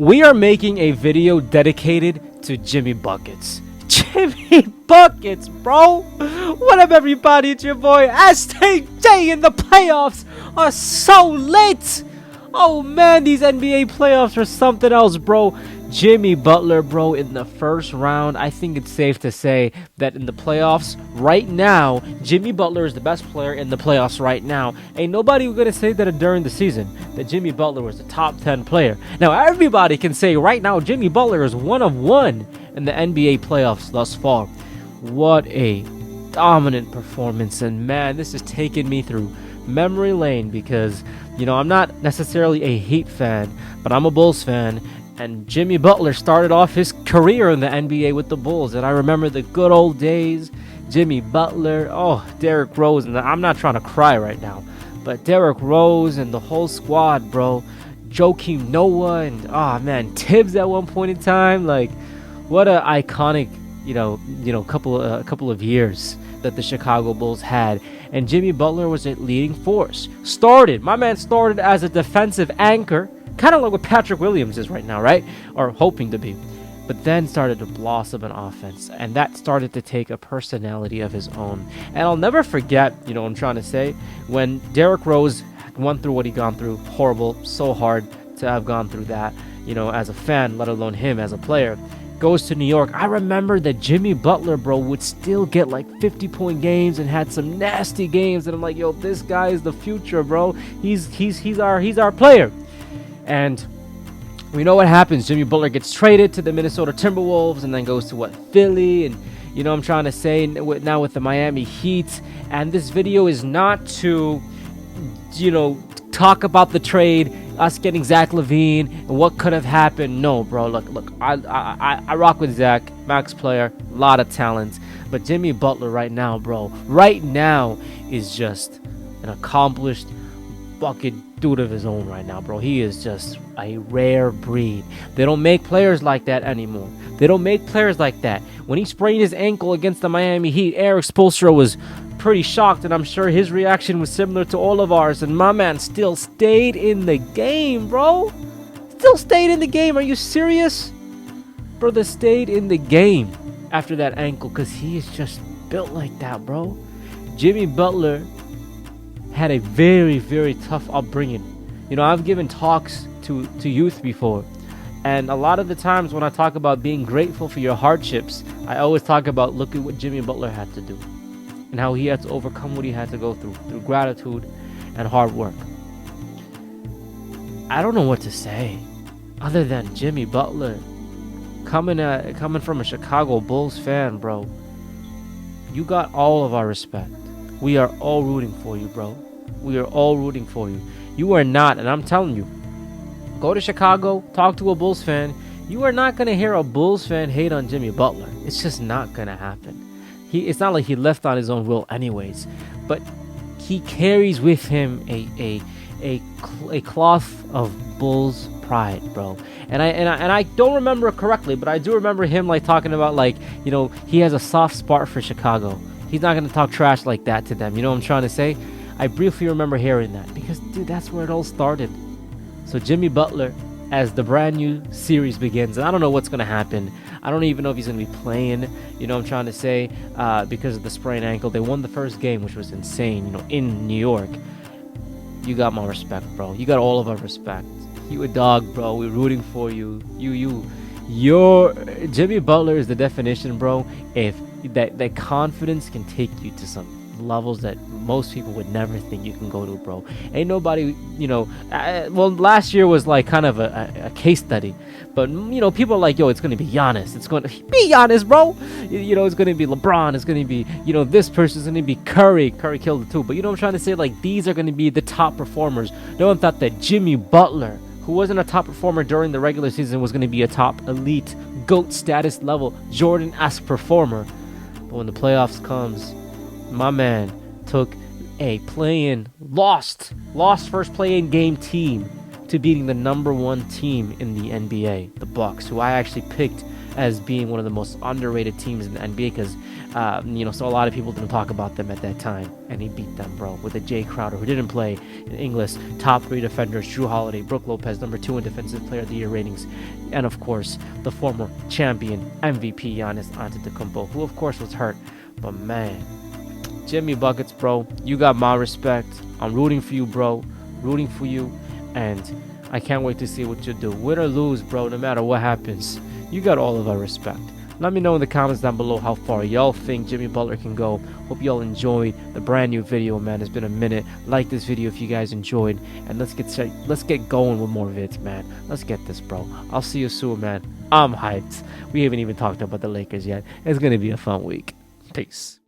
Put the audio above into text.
We are making a video dedicated to Jimmy Buckets. Jimmy Buckets, bro! What up, everybody? It's your boy STJ, and the playoffs are so lit! Oh man, these NBA playoffs are something else, bro. Jimmy Butler, bro, in the first round. I think it's safe to say that in the playoffs right now, Jimmy Butler is the best player in the playoffs right now. Ain't nobody gonna say that during the season that Jimmy Butler was a top 10 player. Now everybody can say right now Jimmy Butler is one of one in the NBA playoffs thus far. What a dominant performance, and man, this is taking me through memory lane because, you know, I'm not necessarily a Heat fan, but I'm a Bulls fan. And Jimmy Butler started off his career in the NBA with the Bulls. And I remember the good old days. Jimmy Butler. Oh, Derrick Rose. And I'm not trying to cry right now. But Derrick Rose and the whole squad, bro. Joakim Noah and, oh, man, Tibbs at one point in time. Like, what a iconic, couple of years that the Chicago Bulls had. And Jimmy Butler was a leading force. My man started as a defensive anchor. Kind of like what Patrick Williams is right now, right? Or hoping to be. But then started to blossom in offense. And that started to take a personality of his own. And I'll never forget, you know what I'm trying to say, when Derrick Rose went through what he gone through. Horrible. So hard to have gone through that, you know, as a fan, let alone him as a player. Goes to New York. I remember that Jimmy Butler, bro, would still get like 50-point games and had some nasty games. And I'm like, yo, this guy is the future, bro. He's our player. And we know what happens. Jimmy Butler gets traded to the Minnesota Timberwolves and then goes to Philly, and you know what I'm trying to say, now with the Miami Heat. And this video is not to, you know, talk about the trade, us getting Zach LaVine and what could have happened. No, bro. Look. I rock with Zach, max player, a lot of talent. But Jimmy Butler right now, bro, right now is just an accomplished bucket dude of his own right now, bro. He is just a rare breed. They don't make players like that anymore. They don't make players like that. When he sprained his ankle against the Miami Heat, Eric Spoelstra was pretty shocked, and I'm sure his reaction was similar to all of ours. And my man still stayed in the game, bro. Still stayed in the game. Are you serious? Brother stayed in the game after that ankle because he is just built like that, bro. Jimmy Butler had a very, very tough upbringing. You know, I've given talks to youth before, and a lot of the times when I talk about being grateful for your hardships, I always talk about, look at what Jimmy Butler had to do and how he had to overcome what he had to go through gratitude and hard work. I don't know what to say other than Jimmy Butler coming from a Chicago Bulls fan, bro. You got all of our respect. We are all rooting for you, bro. We are all rooting for you. You are not, and I'm telling you, go to Chicago, talk to a Bulls fan. You are not going to hear a Bulls fan hate on Jimmy Butler. It's just not going to happen. It's not like he left on his own will anyways, but he carries with him a cloth of Bulls pride, bro. And I don't remember it correctly, but I do remember him like talking about, like, you know, he has a soft spot for Chicago. He's not going to talk trash like that to them. You know what I'm trying to say? I briefly remember hearing that because, dude, that's where it all started. So Jimmy Butler, as the brand new series begins, and I don't know what's going to happen. I don't even know if he's going to be playing, you know what I'm trying to say, because of the sprained ankle. They won the first game, which was insane, you know, in New York. You got my respect, bro. You got all of our respect. You a dog, bro. We're rooting for you. Your Jimmy Butler is the definition, bro. If that confidence can take you to some levels that most people would never think you can go to, bro. Ain't nobody, you know, well, last year was like kind of a case study, but you know, people are like, yo, it's going to be Giannis. It's going to be Giannis, bro. You know, it's going to be LeBron. It's going to be, you know, this person's going to be Curry. Curry killed it too, but you know what I'm trying to say? Like, these are going to be the top performers. No one thought that Jimmy Butler, who wasn't a top performer during the regular season, was going to be a top elite GOAT status level Jordan-esque performer. But when the playoffs comes, my man took a lost first play-in game team to beating the number one team in the NBA, the Bucks, who I actually picked as being one of the most underrated teams in the NBA because, so a lot of people didn't talk about them at that time. And he beat them, bro, with a Jay Crowder, who didn't play in English, top 3 defenders, Drew Holiday, Brook Lopez, number 2 in Defensive Player of the Year ratings, and of course, the former champion MVP Giannis Antetokounmpo, who of course was hurt. But man, Jimmy Buckets, bro, you got my respect. I'm rooting for you, bro. Rooting for you, and I can't wait to see what you do. Win or lose, bro, no matter what happens, you got all of our respect. Let me know in the comments down below how far y'all think Jimmy Butler can go. Hope y'all enjoyed the brand new video, man. It's been a minute. Like this video if you guys enjoyed, and let's get going with more vids, man. Let's get this, bro. I'll see you soon, man. I'm hyped. We haven't even talked about the Lakers yet. It's gonna be a fun week. Peace.